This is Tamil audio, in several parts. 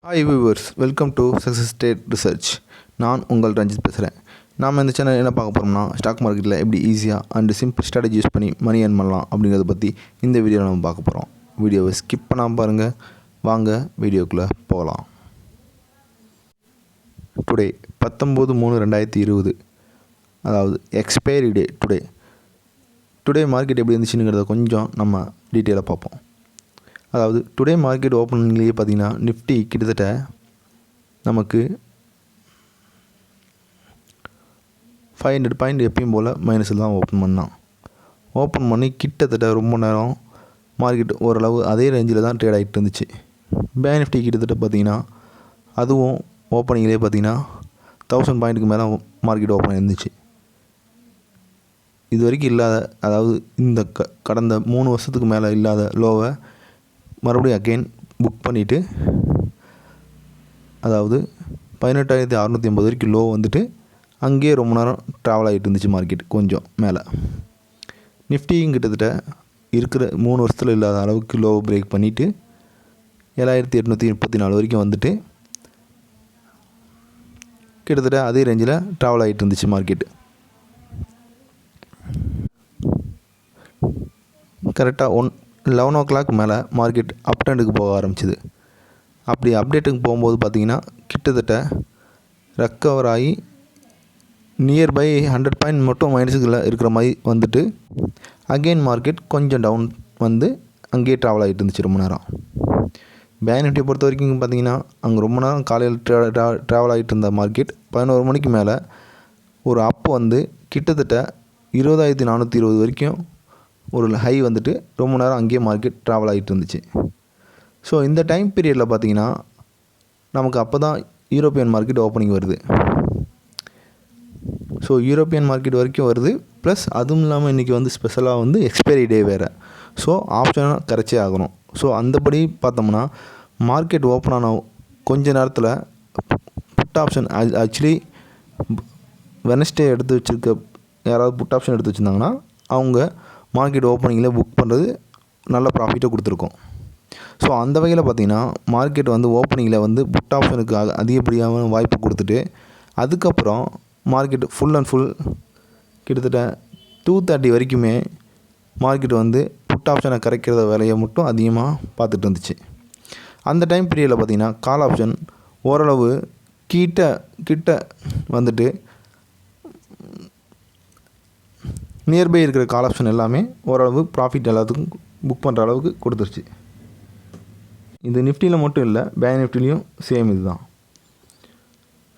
Hi viewers, welcome to success state research. நான் உங்கள் ரஞ்சித் பேசுகிறேன். நாம் இந்த சேனல் என்ன பார்க்க போகிறோம்னா, ஸ்டாக் மார்க்கெட்டில் எப்படி ஈஸியாக அண்ட் சிம்பிள் ஸ்ட்ராட்டஜி யூஸ் பண்ணி மணி ஏர்ன் பண்ணலாம் அப்படிங்கிறத பற்றி இந்த வீடியோவில் நம்ம பார்க்க போகிறோம். வீடியோவை ஸ்கிப் பண்ணாமல் பாருங்கள். வாங்க வீடியோக்குள்ளே போகலாம். டுடே 19/3/2020, அதாவது எக்ஸ்பைரி டே டுடே மார்க்கெட் எப்படி இருந்துச்சுங்கிறத கொஞ்சம் நம்ம டீட்டெயிலாக பார்ப்போம். அதாவது டுடே மார்க்கெட் ஓப்பனிங்லேயே பார்த்திங்கன்னா நிஃப்டி கிட்டத்தட்ட நமக்கு 500 பாயிண்ட் எப்பயும் போல் மைனஸில் தான் ஓப்பன் பண்ணி கிட்டத்தட்ட ரொம்ப நேரம் மார்க்கெட் ஓரளவு அதே ரேஞ்சில் தான் ட்ரேட் ஆகிட்டு இருந்துச்சு. பேங்க் நிஃப்டி கிட்டத்தட்ட பார்த்திங்கன்னா அதுவும் ஓப்பனிங்லேயே பார்த்திங்கன்னா 1000 பாயிண்ட்டுக்கு மேலே மார்க்கெட் ஓப்பன் இருந்துச்சு. இது வரைக்கும் இல்லாத, அதாவது இந்த கடந்த 3 வருஷத்துக்கு மேலே இல்லாத லோவை மறுபடியும் அகெயின் புக் பண்ணிவிட்டு, அதாவது 18,680 வரைக்கும் லோ வந்துட்டு அங்கேயே ரொம்ப நேரம் ட்ராவல் ஆகிட்டு இருந்துச்சு மார்க்கெட் கொஞ்சம் மேலே. நிஃப்டியும் கிட்டத்தட்ட இருக்கிற 3 வருஷத்தில் இல்லாத அளவுக்கு லோவை பிரேக் பண்ணிவிட்டு 7,834 வரைக்கும் வந்துட்டு கிட்டத்தட்ட அதே ரேஞ்சில் ட்ராவல் ஆகிட்டு இருந்துச்சு மார்க்கெட்டு. கரெக்டாக 11 o'clock மேலே மார்க்கெட் அப் ட்ரெண்டுக்கு போக ஆரம்பிச்சிது. அப்படி அப்டேட்டுக்கு போகும்போது பார்த்திங்கன்னா கிட்டத்தட்ட ரெக்கவர் ஆகி நியர்பை 100 பாயிண்ட் மட்டும் மைனஸுக்குள்ள இருக்கிற மாதிரி வந்துட்டு அகெயின் மார்க்கெட் கொஞ்சம் டவுன் வந்து அங்கேயே ட்ராவல் ஆகிட்டு இருந்துச்சு ரொம்ப நேரம். பேங்க் நிஃப்டியை பொறுத்த வரைக்கும் பார்த்திங்கன்னா அங்கே ரொம்ப நேரம் காலையில் ட்ராவல் ஆகிட்டு இருந்த மார்க்கெட் 11 மணிக்கு மேலே ஒரு அப் வந்து கிட்டத்தட்ட 20,420 வரைக்கும் ஒரு ஹை வந்துட்டு ரொம்ப நேரம் அங்கேயே மார்க்கெட் ட்ராவல் ஆகிட்டு இருந்துச்சு. ஸோ இந்த டைம் பீரியடில் பார்த்திங்கன்னா நமக்கு அப்போ தான் யூரோப்பியன் மார்க்கெட் ஓப்பனிங் வருது. ஸோ யூரோப்பியன் மார்க்கெட் வரைக்கும் வருது. ப்ளஸ் அதுவும் இல்லாமல் இன்றைக்கி வந்து ஸ்பெஷலாக வந்து எக்ஸ்பைரி டே வேறு. ஸோ ஆப்ஷனாக கரைச்சே ஆகணும். ஸோ அந்தபடி பார்த்தோம்னா மார்க்கெட் ஓப்பன் ஆன கொஞ்ச நேரத்தில் புட் ஆப்ஷன் ஆக்சுவலி வெனஸ்டே எடுத்து வச்சுருக்க யாராவது புட் ஆப்ஷன் எடுத்து வச்சுருந்தாங்கன்னா அவங்க மார்க்கெட் ஓப்பனிங்கில் புக் பண்ணுறது நல்ல ப்ராஃபிட்டை கொடுத்துருக்கோம். ஸோ அந்த வகையில் பார்த்திங்கன்னா மார்க்கெட் வந்து ஓப்பனிங்கில் வந்து புட் ஆப்ஷனுக்கு அதிகப்படியான வாய்ப்பு கொடுத்துட்டு அதுக்கப்புறம் மார்க்கெட் ஃபுல் அண்ட் ஃபுல் கிட்டத்தட்ட 2:30 வரைக்குமே மார்க்கெட் வந்து புட் ஆப்ஷனை கரைக்கிறத வேலையை மட்டும் அதிகமாக பார்த்துட்டு இருந்துச்சு. அந்த டைம் பீரியடில் பார்த்திங்கன்னா கால் ஆப்ஷன் ஓரளவு கிட்ட வந்துட்டு நியர்பை இருக்கிற கால் ஆப்ஷன் எல்லாமே ஓரளவு ப்ராஃபிட் எல்லாத்துக்கும் புக் பண்ணுற அளவுக்கு கொடுத்துருச்சு. இது நிஃப்டியில் மட்டும் இல்லை, பேங்க் நிஃப்டிலையும் சேம் இது தான்.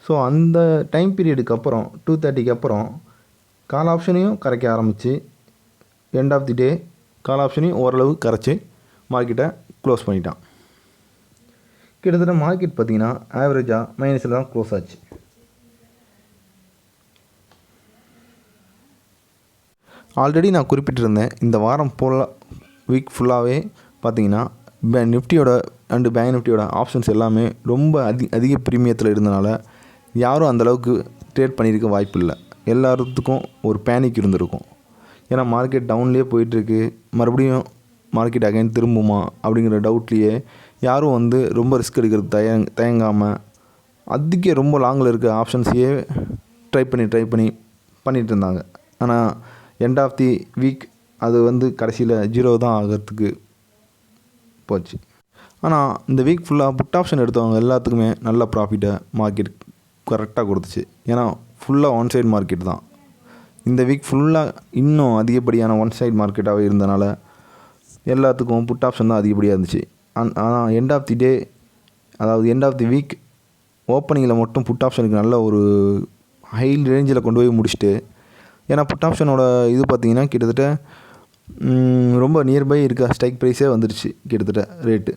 ஸோ அந்த டைம் பீரியடுக்கு அப்புறம் 2:30க்கு அப்புறம் கால் ஆப்ஷனையும் கரைக்க ஆரம்பித்து எண்ட் ஆஃப் தி டே கால் ஆப்ஷனையும் ஓரளவு கரைச்சி மார்க்கெட்டை க்ளோஸ் பண்ணிட்டான். கிட்டத்தட்ட மார்க்கெட் பார்த்திங்கன்னா ஆவரேஜாக மைனஸில் தான் க்ளோஸ் ஆச்சு. ஆல்ரெடி நான் குறிப்பிட்டிருந்தேன், இந்த வாரம் வீக் ஃபுல்லாகவே பார்த்திங்கன்னா நிஃப்டியோட அண்டு பேங்க் நிஃப்டியோட ஆப்ஷன்ஸ் எல்லாமே ரொம்ப அதிக ப்ரீமியத்தில் இருந்தனால யாரும் அந்தளவுக்கு ட்ரேட் பண்ணியிருக்க வாய்ப்பு இல்லை. எல்லாத்துக்கும் ஒரு பேனிக் இருந்திருக்கும். ஏன்னா மார்க்கெட் டவுன்லேயே போயிட்டுருக்கு, மறுபடியும் மார்க்கெட் அகைன் திரும்புமா அப்படிங்கிற டவுட்லேயே யாரும் வந்து ரொம்ப ரிஸ்க் எடுக்கிறது தயங்காமல் ரொம்ப லாங்கில் இருக்க ஆப்ஷன்ஸையே ட்ரை பண்ணி பண்ணிகிட்டு இருந்தாங்க. ஆனால் எண்ட் ஆஃப் தி வீக் அது வந்து கடைசியில் 0 தான் ஆகிறதுக்கு போச்சு. ஆனால் இந்த வீக் ஃபுல்லாக புட் ஆப்ஷன் எடுத்தவங்க எல்லாத்துக்குமே நல்ல ப்ராஃபிட்டை மார்க்கெட் கரெக்டாக கொடுத்துச்சு. ஏன்னா ஃபுல்லாக ஒன் சைடு மார்க்கெட் தான். இந்த வீக் ஃபுல்லாக இன்னும் அதிகப்படியான ஒன் சைடு மார்க்கெட்டாகவே இருந்தனால எல்லாத்துக்கும் புட் ஆப்ஷன் தான் அதிகப்படியாக இருந்துச்சு. ஆனால் எண்ட் ஆஃப் தி டே, அதாவது எண்ட் ஆஃப் தி வீக் ஓப்பனிங்கில் மட்டும் புட் ஆப்ஷனுக்கு நல்ல ஒரு ஹை ரேஞ்சில் கொண்டு போய் முடிச்சுட்டு, ஏன்னா புட் ஆப்ஷனோட இது பார்த்திங்கன்னா கிட்டத்தட்ட ரொம்ப நியர்பை இருக்க ஸ்ட்ரைக் ப்ரைஸே வந்துடுச்சு கிட்டத்தட்ட ரேட்டு.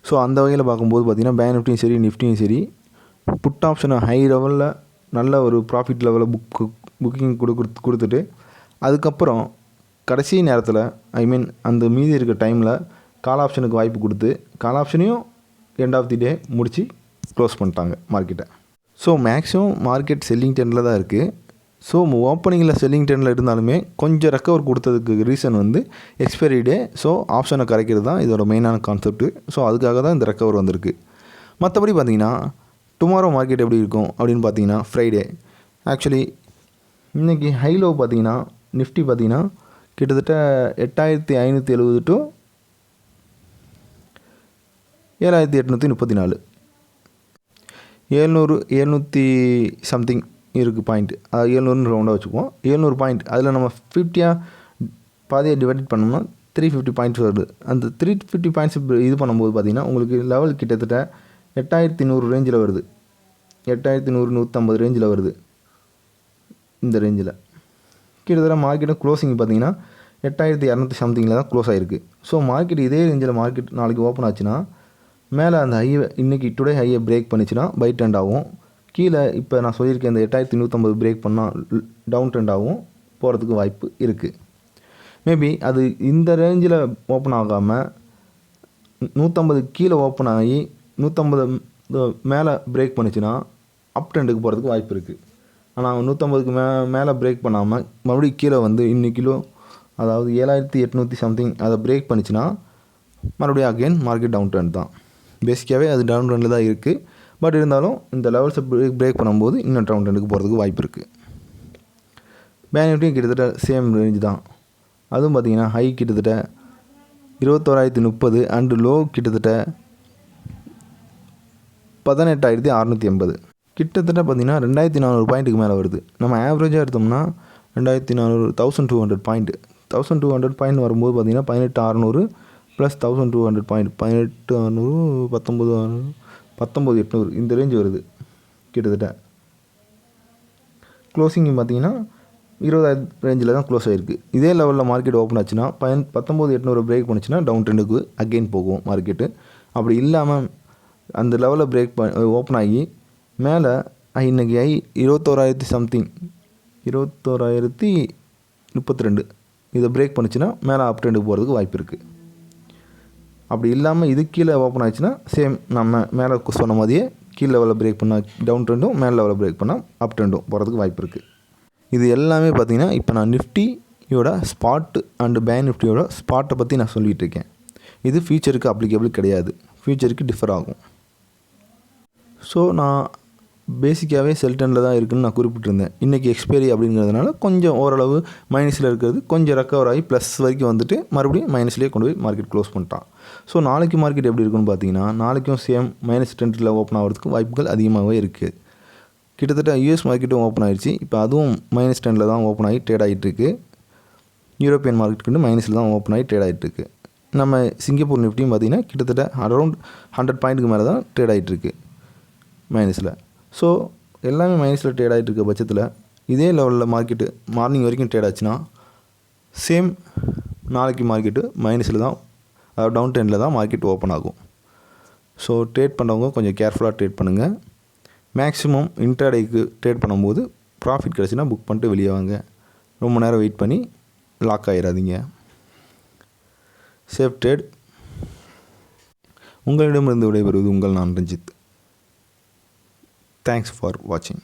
ஸோ அந்த வகையில் பார்க்கும்போது பார்த்திங்கன்னா பேங்க் நிஃப்டியும் சரி நிஃப்டியும் சரி புட் ஆப்ஷனை ஹை லெவலில் நல்ல ஒரு ப்ராஃபிட் லெவலில் புக்கிங் கொடுத்துட்டு அதுக்கப்புறம் கடைசி நேரத்தில் அந்த மீதி இருக்க டைமில் கால் ஆப்ஷனுக்கு வாய்ப்பு கொடுத்து கால் ஆப்ஷனையும் எண்ட் ஆஃப் தி டே முடித்து க்ளோஸ் பண்ணிட்டாங்க மார்க்கெட்டை. ஸோ மேக்ஸிமம் மார்க்கெட் செல்லிங் ட்ரெண்டில் தான் இருக்குது. ஸோ ஓப்பனிங்கில் செல்லிங் ட்ரெண்டில் இருந்தாலுமே கொஞ்சம் ரெக்கவர் கொடுத்ததுக்கு ரீசன் வந்து எக்ஸ்பைரி டே. ஸோ ஆப்ஷனை கரைக்கிறது தான் இதோட மெயினான கான்செப்ட்டு. ஸோ அதுக்காக தான் இந்த ரெக்கவர் வந்திருக்கு. மற்றபடி பார்த்தீங்கன்னா டுமாரோ மார்க்கெட் எப்படி இருக்கும் அப்படின்னு பார்த்தீங்கன்னா ஃப்ரைடே. ஆக்சுவலி இன்றைக்கி ஹைலோ பார்த்தீங்கன்னா நிஃப்டி பார்த்தீங்கன்னா கிட்டத்தட்ட 8570 டு 7834 700 சம்திங் இருக்குது பாயிண்ட். அது 700 ரவுண்டாக வச்சுக்குவோம். 700 பாயிண்ட் அதில் நம்ம 50 பாதியாக டிவைட் பண்ணோம்னா 350 பாயிண்ட்ஸ் வருது. அந்த 350 பாயிண்ட்ஸ் இது பண்ணும்போது பார்த்திங்கன்னா உங்களுக்கு லெவல் கிட்டத்தட்ட 8100 ரேஞ்சில் வருது. 8100 150 ரேஞ்சில் வருது. இந்த ரேஞ்சில் கிட்டத்தட்ட மார்க்கெட்டும் க்ளோசிங் பார்த்திங்கன்னா 8200 சம்திங்கில் தான் க்ளோஸ் ஆகிருக்கு. ஸோ மார்க்கெட் இதே ரேஞ்சில் மார்க்கெட் நாளைக்கு ஓப்பன் ஆச்சுன்னா மேலே அந்த ஹையை இன்றைக்கி டுடே ஹையை பிரேக் பண்ணிச்சுன்னா பை ட்ரெண்ட் ஆகும். கீழே இப்போ நான் சொல்லியிருக்கேன் இந்த 8150 பிரேக் பண்ணால் டவுன் ட்ரெண்ட் ஆகும், போகிறதுக்கு வாய்ப்பு இருக்குது. மேபி அது இந்த ரேஞ்சில் ஓப்பன் ஆகாமல் 150 கீழே ஓப்பன் ஆகி 150 மேலே பிரேக் பண்ணிச்சுன்னா அப் ட்ரெண்டுக்கு போகிறதுக்கு வாய்ப்பு இருக்குது. ஆனால் 150க்கு மேலே பிரேக் பண்ணாமல் மறுபடியும் கீழே வந்து இன்னைக்கிலோ அதாவது 7800 சம்திங் அதை பிரேக் பண்ணிச்சுன்னா மறுபடியும் அகெயின் மார்க்கெட் டவுன் ட்ரெண்ட் தான். பேசிக்காகவே அது டவுன் ட்ரெண்டில் தான் இருக்குது. பட் இருந்தாலும் இந்த லெவல்ஸை பிரேக் பண்ணும்போது இன்னும் டவுன் ட்ரெண்டுக்கு போகிறதுக்கு வாய்ப்பு இருக்குது. பேங்க் நிஃப்டியும் கிட்டத்தட்ட சேம் ரேஞ்ச் தான். அதுவும் பார்த்திங்கன்னா ஹை கிட்டத்தட்ட 21030 அண்டு லோ கிட்டத்தட்ட 18680. கிட்டத்தட்ட பார்த்திங்கன்னா 2400 பாயிண்ட்டுக்கு மேலே வருது. நம்ம ஆவரேஜாக எடுத்தோம்னா 2400 1200 பாயிண்ட் 1200 பாயிண்ட் வரும்போது பார்த்திங்கன்னா 18600 ப்ளஸ் 1200 பாயிண்ட் 18600 19800 இந்த ரேஞ்ச் வருது. கிட்டத்தட்ட க்ளோசிங் பார்த்திங்கன்னா 20000 ரேஞ்சில் தான் க்ளோஸ் ஆகிருக்கு. இதே லெவலில் மார்க்கெட் ஓப்பன் ஆச்சுன்னா 19800 பிரேக் பண்ணிச்சுன்னா டவுன் ட்ரெண்டுக்கு அகெயின் போகும் மார்க்கெட்டு. அப்படி இல்லாமல் அந்த லெவலில் பிரேக் ஓப்பன் ஆகி மேலே இன்றைக்கி 21000 சம்திங் 21032 இதை பிரேக் பண்ணிச்சுன்னா மேலே அப் ட்ரெண்டுக்கு போகிறதுக்கு வாய்ப்பு இருக்குது. அப்படி இல்லாமல் இது கீழே ஓப்பன் ஆச்சுன்னா சேம் நம்ம மேலே சொன்ன மாதிரியே கீழ் லெவலில் பிரேக் பண்ணால் டவுன் ட்ரெண்டும் மேலே லெவலில் பிரேக் பண்ணால் அப் ட்ரெண்டும் போகிறதுக்கு வாய்ப்பு இருக்குது. இது எல்லாமே பார்த்திங்கன்னா இப்போ நான் நிஃப்டியோட ஸ்பாட் அண்டு பேங்க் நிஃப்டியோட ஸ்பாட்டை பற்றி நான் சொல்லிகிட்டு இருக்கேன். இது ஃபியூச்சருக்கு அப்ளிகபிள் கிடையாது, ஃபியூச்சருக்கு டிஃபர் ஆகும். ஸோ நான் பேசிக்காகவே செல்டனில் தான் இருக்குதுன்னு நான் குறிப்பிட்டிருந்தேன். இன்றைக்கி எக்ஸ்பைரி அப்படிங்கிறதுனால கொஞ்சம் ஓரளவு மைனஸில் இருக்கிறது கொஞ்சம் ரெக்கவர் ஆகி ப்ளஸ் வரைக்கும் வந்துட்டு மறுபடியும் மைனஸ்லேயே கொண்டு போய் மார்க்கெட் க்ளோஸ் பண்ணிட்டான். ஸோ நாளைக்கு மார்க்கெட் எப்படி இருக்குன்னு பார்த்தீங்கன்னா நாளைக்கும் சேம் -10 ட்ரெண்டில் ஓப்பன் ஆகிறதுக்கு வாய்ப்புகள் அதிகமாகவே இருக்குது. கிட்டத்தட்ட யூஎஸ் மார்க்கெட்டும் ஓப்பன் ஆகிடுச்சு. இப்போ அதுவும் -10 தான் ஓப்பன் ஆகி ட்ரேட் ஆகிட்டுருக்கு. யூரோப்பியன் மார்க்கெட்டுக்கு மைனஸில் தான் ஓப்பன் ஆகி ட்ரேட் ஆகிட்டுருக்கு. நம்ம சிங்கப்பூர் நிஃப்டியும் பார்த்திங்கன்னா கிட்டத்தட்ட அரௌண்ட் 100 பாயிண்ட்டுக்கு மேலே தான் ட்ரேட் ஆகிட்டுருக்கு மைனஸில். ஸோ எல்லாமே மைனஸில் ட்ரேட் ஆகிட்டு இருக்க பட்சத்தில் இதே லெவலில் மார்க்கெட்டு மார்னிங் வரைக்கும் ட்ரேட் ஆச்சுன்னா சேம் நாளைக்கு மார்க்கெட்டு மைனஸில் தான் அதாவது டவுன் ட்ரெண்டில் தான் மார்க்கெட் ஓப்பன் ஆகும். ஸோ ட்ரேட் பண்ணுறவங்க கொஞ்சம் கேர்ஃபுல்லாக ட்ரேட் பண்ணுங்கள். மேக்ஸிமம் இன்ட்ராடேக்கு ட்ரேட் பண்ணும்போது ப்ராஃபிட் கிடச்சின்னா புக் பண்ணிட்டு வெளியே வாங்க. ரொம்ப நேரம் வெயிட் பண்ணி லாக் ஆகிடாதீங்க. Safe trade. உங்களிடமிருந்து விடைபெறுவது உங்கள் நான் ரஞ்சித். Thanks for watching.